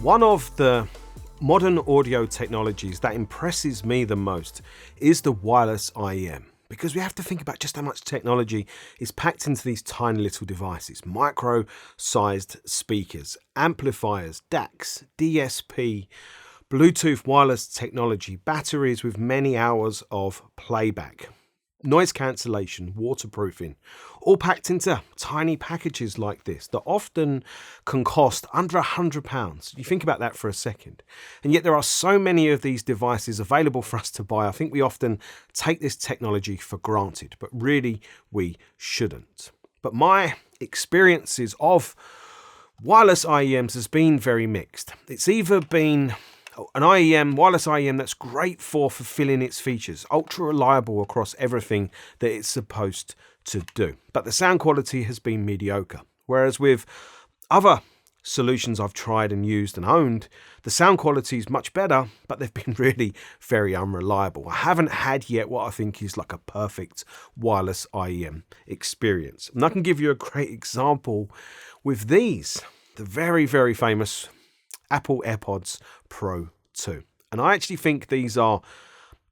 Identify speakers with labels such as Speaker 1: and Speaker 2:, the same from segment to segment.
Speaker 1: One of the modern audio technologies that impresses me the most is the wireless IEM, because we have to think about just how much technology is packed into these tiny little devices. Micro-sized speakers, amplifiers, DACs, DSP, Bluetooth wireless technology, batteries with many hours of playback, noise cancellation, waterproofing, all packed into tiny packages like this that often can cost under £100. You think about that for a second. And yet there are so many of these devices available for us to buy. I think we often take this technology for granted, but really we shouldn't. But my experiences of wireless IEMs has been very mixed. It's either been an IEM, wireless IEM that's great for fulfilling its features, ultra reliable across everything that it's supposed to do, but the sound quality has been mediocre. Whereas with other solutions I've tried and used and owned, the sound quality is much better, but they've been really very unreliable. I haven't had yet what I think is like a perfect wireless IEM experience. And I can give you a great example with these, the very, very famous Apple AirPods Pro 2. And I actually think these are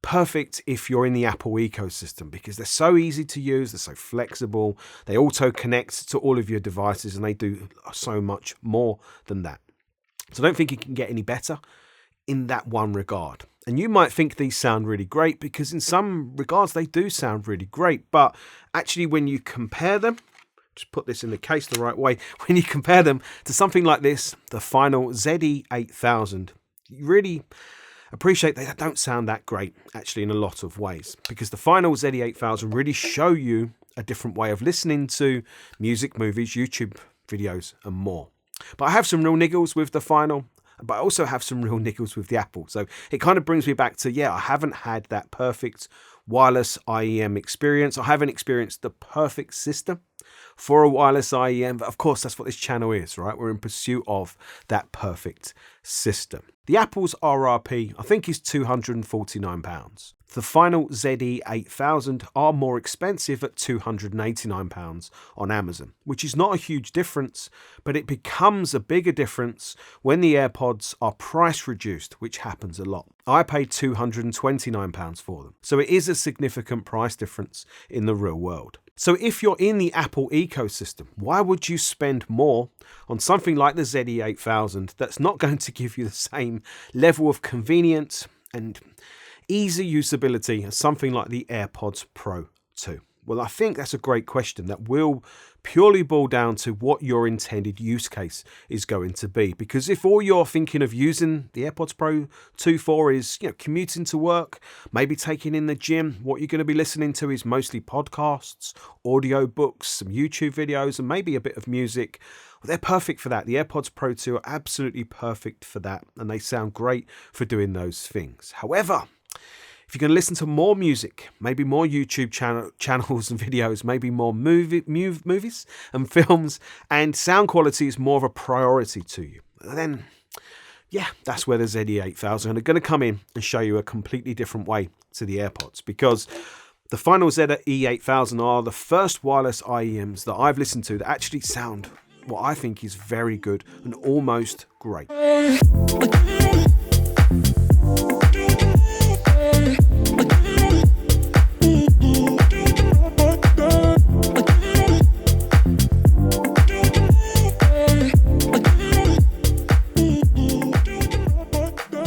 Speaker 1: perfect if you're in the Apple ecosystem, because they're so easy to use, they're so flexible, they auto connect to all of your devices, and they do so much more than that. So I don't think you can get any better in that one regard. And you might think these sound really great, because in some regards they do sound really great, but actually when you compare them, just put this in the case the right way, when you compare them to something like this, the final ZE8000, you really appreciate they don't sound that great actually in a lot of ways, because the final ZE8000 really show you a different way of listening to music, movies, YouTube videos and more. But I have some real niggles with the final, but I also have some real niggles with the Apple. So it kind of brings me back to, yeah, I haven't had that perfect wireless IEM experience. I haven't experienced the perfect system for a wireless IEM, but of course that's what this channel is, right? We're in pursuit of that perfect system. The Apple's RRP, I think, is £249. The final ZE8000 are more expensive at £289 on Amazon, which is not a huge difference, but it becomes a bigger difference when the AirPods are price reduced, which happens a lot. I paid £229 for them, so it is a significant price difference in the real world. So if you're in the Apple ecosystem, why would you spend more on something like the ZE8000 that's not going to give you the same level of convenience and easy usability as something like the AirPods Pro 2? Well, I think that's a great question that will purely boil down to what your intended use case is going to be. Because if all you're thinking of using the AirPods Pro 2 for is, commuting to work, maybe taking in the gym, what you're going to be listening to is mostly podcasts, audio books, some YouTube videos, and maybe a bit of music, well, they're perfect for that. The AirPods Pro 2 are absolutely perfect for that, and they sound great for doing those things. However, if you're going to listen to more music, maybe more YouTube channels and videos, maybe more movies and films, and sound quality is more of a priority to you, then yeah, that's where the ZE8000 are going to come in and show you a completely different way to the AirPods, because the final ZE8000 are the first wireless IEMs that I've listened to that actually sound what I think is very good and almost great.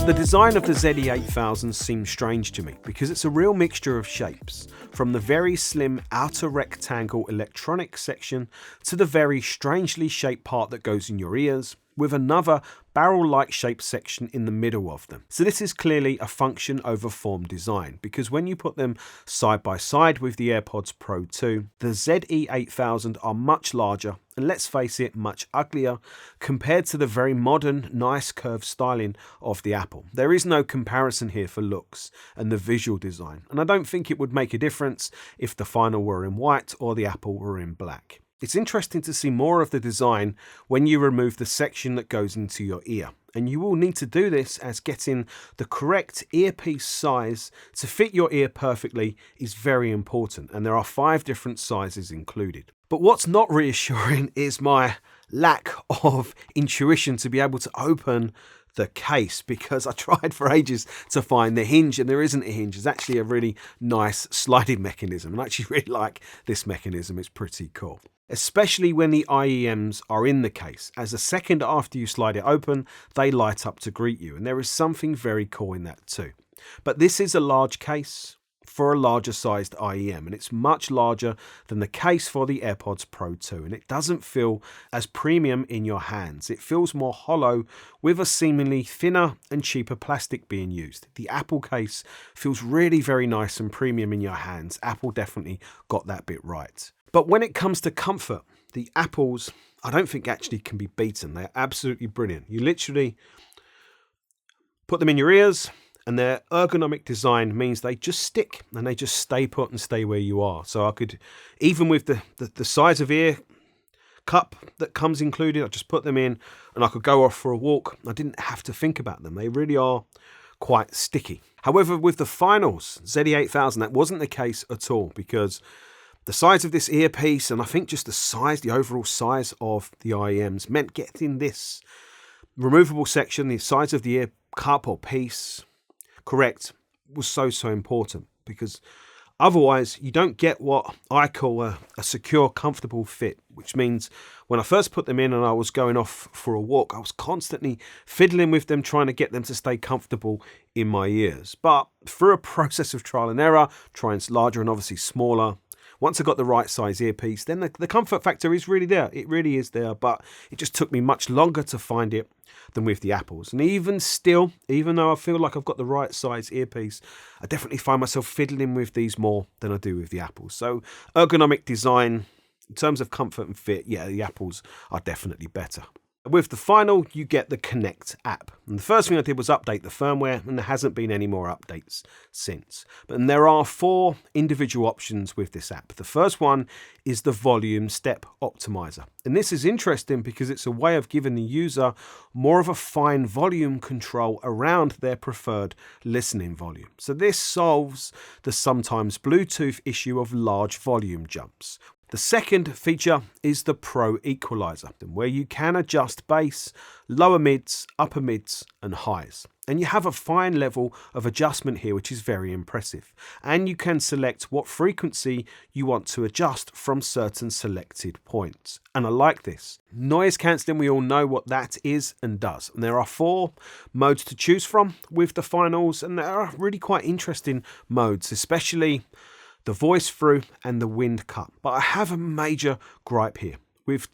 Speaker 1: The design of the ZE8000 seems strange to me because it's a real mixture of shapes, from the very slim outer rectangle electronic section to the very strangely shaped part that goes in your ears, with another barrel-like shaped section in the middle of them. So this is clearly a function over form design, because when you put them side by side with the AirPods Pro 2, the ZE8000 are much larger and, let's face it, much uglier compared to the very modern, nice curved styling of the Apple. There is no comparison here for looks and the visual design, and I don't think it would make a difference if the final were in white or the Apple were in black. It's interesting to see more of the design when you remove the section that goes into your ear. And you will need to do this, as getting the correct earpiece size to fit your ear perfectly is very important. And there are 5 different sizes included. But what's not reassuring is my lack of intuition to be able to open the case, because I tried for ages to find the hinge, and there isn't a hinge. It's actually a really nice sliding mechanism, and I actually really like this mechanism. It's pretty cool, especially when the IEMs are in the case, as a second after you slide it open, they light up to greet you, and there is something very cool in that too. But this is a large case for a larger sized IEM, and it's much larger than the case for the AirPods Pro 2, and it doesn't feel as premium in your hands. It feels more hollow, with a seemingly thinner and cheaper plastic being used. The Apple case feels really very nice and premium in your hands. Apple definitely got that bit right. But when it comes to comfort, the Apples, I don't think actually can be beaten. They're absolutely brilliant. You literally put them in your ears, and their ergonomic design means they just stick and they just stay put and stay where you are. So I could, even with the size of ear cup that comes included, I just put them in and I could go off for a walk. I didn't have to think about them. They really are quite sticky. However, with the finals, ZE8000, that wasn't the case at all, because the size of this earpiece, and I think just the overall size of the IEMs, meant getting this removable section, the size of the ear cup or piece, correct, was so important, because otherwise you don't get what I call a secure, comfortable fit, which means when I first put them in and I was going off for a walk, I was constantly fiddling with them, trying to get them to stay comfortable in my ears. But through a process of trial and error, trying larger and obviously smaller, once I got the right size earpiece, then the comfort factor is really there. It really is there, but it just took me much longer to find it than with the Apples. And even still, even though I feel like I've got the right size earpiece, I definitely find myself fiddling with these more than I do with the Apples. So ergonomic design, in terms of comfort and fit, yeah, the Apples are definitely better. With the final, you get the Connect app. And the first thing I did was update the firmware, and there hasn't been any more updates since. And there are 4 individual options with this app. The first one is the volume step optimizer. And this is interesting because it's a way of giving the user more of a fine volume control around their preferred listening volume. So this solves the sometimes Bluetooth issue of large volume jumps. The second feature is the Pro Equalizer, where you can adjust bass, lower mids, upper mids and highs. And you have a fine level of adjustment here, which is very impressive. And you can select what frequency you want to adjust from certain selected points. And I like this. Noise cancelling, we all know what that is and does. And there are 4 modes to choose from with the finals, and there are really quite interesting modes, especially the voice through and the wind cut. But I have a major gripe here with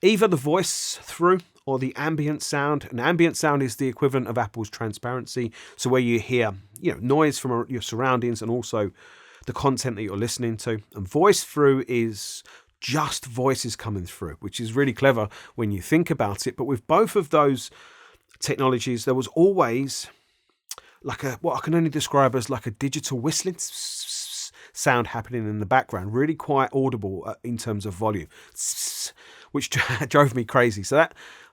Speaker 1: either the voice through or the ambient sound. And ambient sound is the equivalent of Apple's transparency, so where you hear noise from your surroundings and also the content that you're listening to. And voice through is just voices coming through, which is really clever when you think about it. But with both of those technologies, there was always like what I can only describe as like a digital whistling sound happening in the background, really quite audible in terms of volume, which drove me crazy. So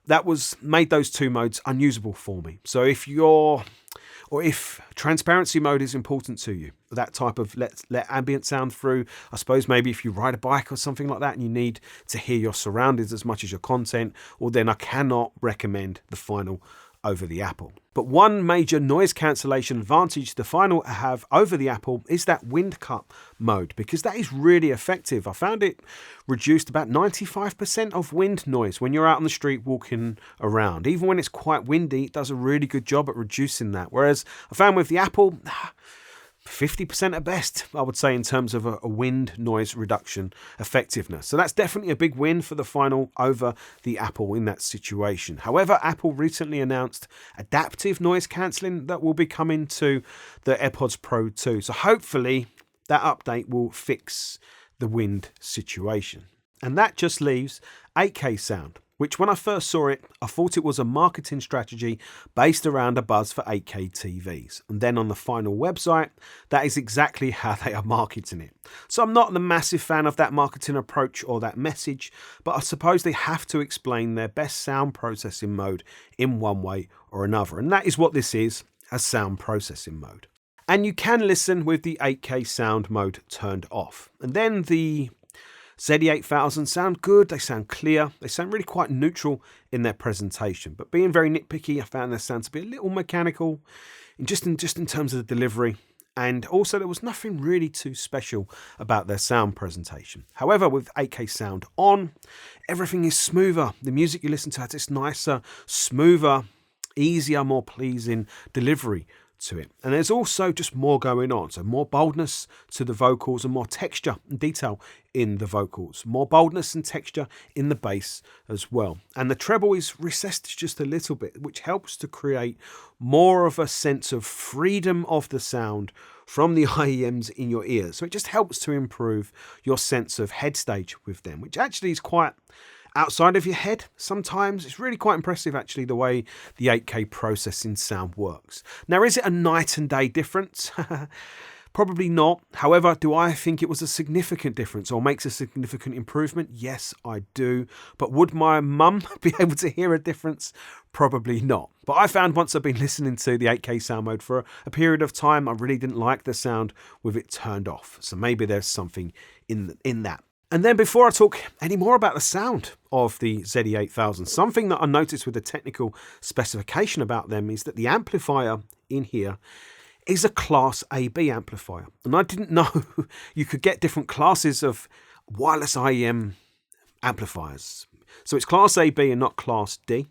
Speaker 1: that was made those 2 modes unusable for me. So if transparency mode is important to you, that type of let ambient sound through, I suppose maybe if you ride a bike or something like that and you need to hear your surroundings as much as your content, well then I cannot recommend the final over the Apple. But one major noise cancellation advantage the final have over the Apple is that wind cut mode, because that is really effective. I found it reduced about 95% of wind noise when you're out on the street walking around. Even when it's quite windy, it does a really good job at reducing that. Whereas I found with the Apple, 50% at best, I would say, in terms of a wind noise reduction effectiveness. So that's definitely a big win for the final over the Apple in that situation. However, Apple recently announced adaptive noise cancelling that will be coming to the AirPods Pro 2. So hopefully that update will fix the wind situation. And that just leaves 8K sound, which when I first saw it, I thought it was a marketing strategy based around a buzz for 8K TVs. And then on the final website, that is exactly how they are marketing it. So I'm not the massive fan of that marketing approach or that message, but I suppose they have to explain their best sound processing mode in one way or another. And that is what this is, a sound processing mode. And you can listen with the 8K sound mode turned off. And then the ZE8000 sound good, they sound clear, they sound really quite neutral in their presentation. But being very nitpicky, I found their sound to be a little mechanical, just in terms of the delivery. And also there was nothing really too special about their sound presentation. However, with 8K sound on, everything is smoother. The music you listen to has this nicer, smoother, easier, more pleasing delivery to it. And there's also just more going on. So more boldness to the vocals and more texture and detail in the vocals. More boldness and texture in the bass as well. And the treble is recessed just a little bit, which helps to create more of a sense of freedom of the sound from the IEMs in your ears. So it just helps to improve your sense of head stage with them, which actually is quite outside of your head sometimes. It's really quite impressive actually the way the 8K processing sound works. Now, is it a night and day difference? Probably not. However, do I think it was a significant difference or makes a significant improvement? Yes, I do. But would my mum be able to hear a difference? Probably not. But I found once I've been listening to the 8K sound mode for a period of time, I really didn't like the sound with it turned off. So maybe there's something in that. And then before I talk any more about the sound of the ZE8000, something that I noticed with the technical specification about them is that the amplifier in here is a Class AB amplifier. And I didn't know you could get different classes of wireless IEM amplifiers. So it's Class AB and not Class D,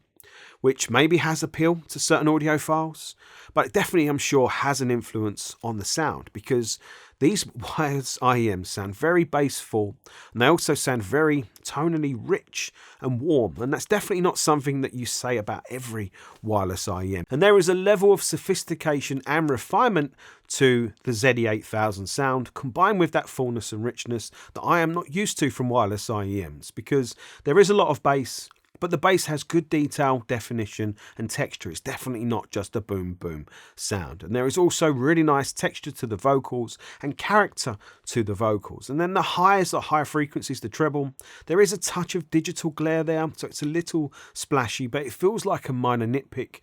Speaker 1: which maybe has appeal to certain audiophiles, but it definitely, I'm sure, has an influence on the sound, because these wireless IEMs sound very bassful, and they also sound very tonally rich and warm, and that's definitely not something that you say about every wireless IEM. And there is a level of sophistication and refinement to the ZE8000 sound, combined with that fullness and richness that I am not used to from wireless IEMs, because there is a lot of bass, but the bass has good detail, definition and texture. It's definitely not just a boom boom sound. And there is also really nice texture to the vocals and character to the vocals. And then the highs, the higher frequencies, the treble, there is a touch of digital glare there, so it's a little splashy, but it feels like a minor nitpick,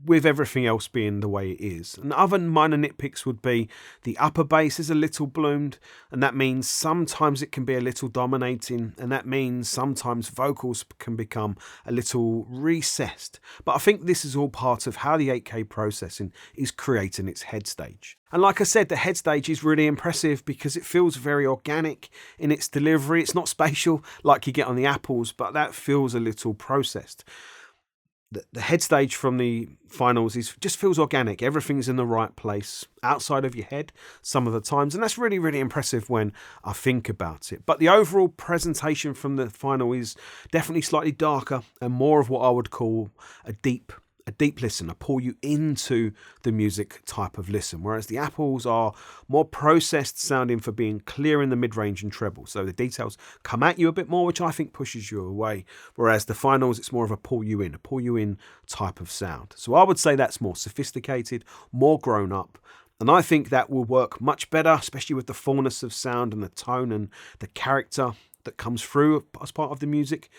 Speaker 1: with everything else being the way it is. And other minor nitpicks would be the upper bass is a little bloomed, and that means sometimes it can be a little dominating, and that means sometimes vocals can become a little recessed. But I think this is all part of how the 8K processing is creating its head stage. And like I said, the head stage is really impressive because it feels very organic in its delivery. It's not spatial like you get on the Apples, but that feels a little processed. The head stage from the finals just feels organic. Everything's in the right place outside of your head some of the times, and that's really, really impressive when I think about it. But the overall presentation from the final is definitely slightly darker and more of what I would call a deep listen, a pull you into the music type of listen, whereas the Apples are more processed sounding for being clear in the mid-range and treble, so the details come at you a bit more, which I think pushes you away, whereas the finals, it's more of a pull you in type of sound. So I would say that's more sophisticated, more grown up, and I think that will work much better, especially with the fullness of sound and the tone and the character that comes through as part of the music.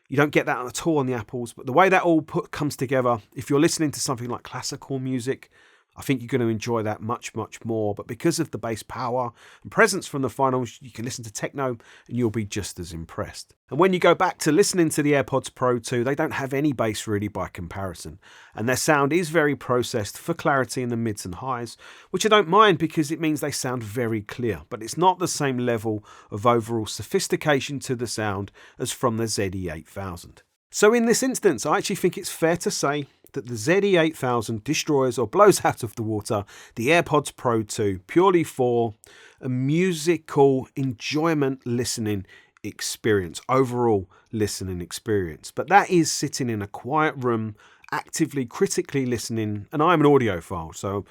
Speaker 1: You don't get that at all on the Apples, but the way that all comes together, if you're listening to something like classical music, I think you're going to enjoy that much, much more. But because of the bass power and presence from the finals, you can listen to techno and you'll be just as impressed. And when you go back to listening to the AirPods Pro 2, they don't have any bass really by comparison. And their sound is very processed for clarity in the mids and highs, which I don't mind because it means they sound very clear. But it's not the same level of overall sophistication to the sound as from the ZE8000. So in this instance, I actually think it's fair to say that the ZE8000 destroys or blows out of the water the AirPods Pro 2 purely for a musical enjoyment listening experience, overall listening experience. But that is sitting in a quiet room, actively, critically listening, and I'm an audiophile, so,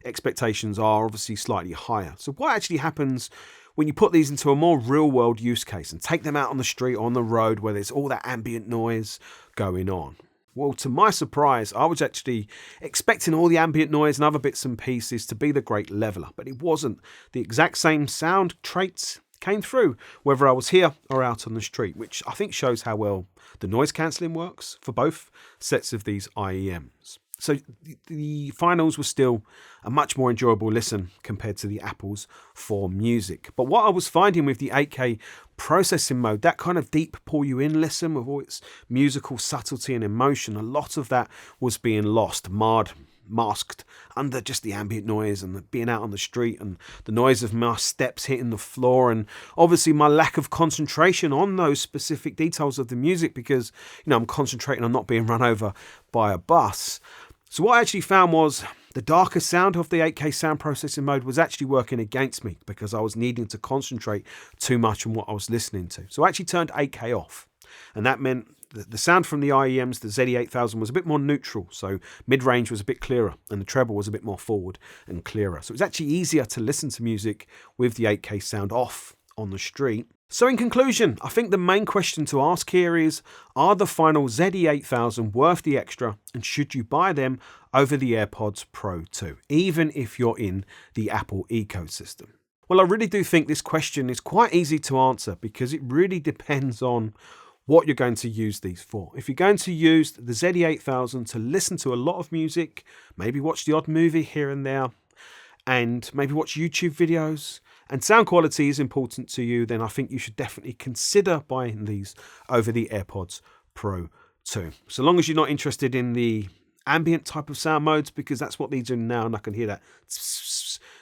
Speaker 1: expectations are obviously slightly higher. So what actually happens when you put these into a more real-world use case and take them out on the street or on the road where there's all that ambient noise going on? Well, to my surprise, I was actually expecting all the ambient noise and other bits and pieces to be the great leveler, but it wasn't. The exact same sound traits came through, whether I was here or out on the street, which I think shows how well the noise cancelling works for both sets of these IEMs. So the finals were still a much more enjoyable listen compared to the Apples for music. But what I was finding with the 8K processing mode, that kind of deep pull you in listen with all its musical subtlety and emotion, a lot of that was being lost, marred, masked under just the ambient noise and being out on the street and the noise of my steps hitting the floor, and obviously my lack of concentration on those specific details of the music because, I'm concentrating on not being run over by a bus. So what I actually found was the darker sound of the 8K sound processing mode was actually working against me because I was needing to concentrate too much on what I was listening to. So I actually turned 8K off, and that meant the sound from the IEMs, the ZE8000, was a bit more neutral. So mid-range was a bit clearer and the treble was a bit more forward and clearer. So it was actually easier to listen to music with the 8K sound off on the street. So in conclusion, I think the main question to ask here is, are the final ZE8000 worth the extra, and should you buy them over the AirPods Pro 2, even if you're in the Apple ecosystem? Well, I really do think this question is quite easy to answer because it really depends on what you're going to use these for. If you're going to use the ZE8000 to listen to a lot of music, maybe watch the odd movie here and there, and maybe watch YouTube videos, and sound quality is important to you, then I think you should definitely consider buying these over the AirPods Pro 2. So long as you're not interested in the ambient type of sound modes, because that's what these are now, and I can hear that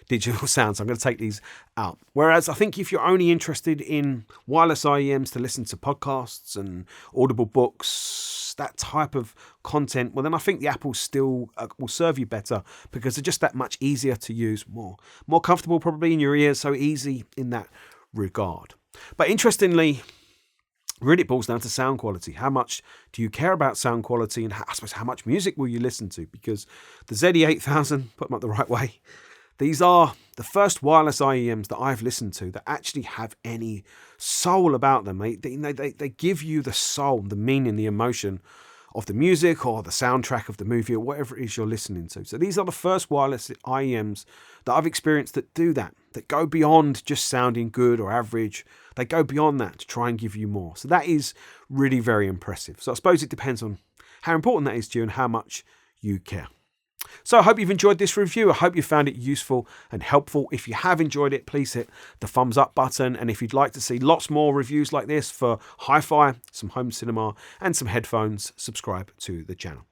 Speaker 1: digital sound, so I'm going to take these out. Whereas I think if you're only interested in wireless IEMs to listen to podcasts and audible books, that type of content, well then I think the Apples still will serve you better because they're just that much easier to use, more comfortable probably in your ears, so easy in that regard. But interestingly, really it boils down to sound quality. How much do you care about sound quality, and I suppose how much music will you listen to? Because the ZE8000, put them up the right way, these are the first wireless IEMs that I've listened to that actually have any soul about them. They give you the soul, the meaning, the emotion of the music or the soundtrack of the movie or whatever it is you're listening to. So these are the first wireless IEMs that I've experienced that do that go beyond just sounding good or average. They go beyond that to try and give you more. So that is really very impressive. So I suppose it depends on how important that is to you and how much you care. So I hope you've enjoyed this review. I hope you found it useful and helpful. If you have enjoyed it, please hit the thumbs up button. And if you'd like to see lots more reviews like this for hi-fi, some home cinema and some headphones, subscribe to the channel.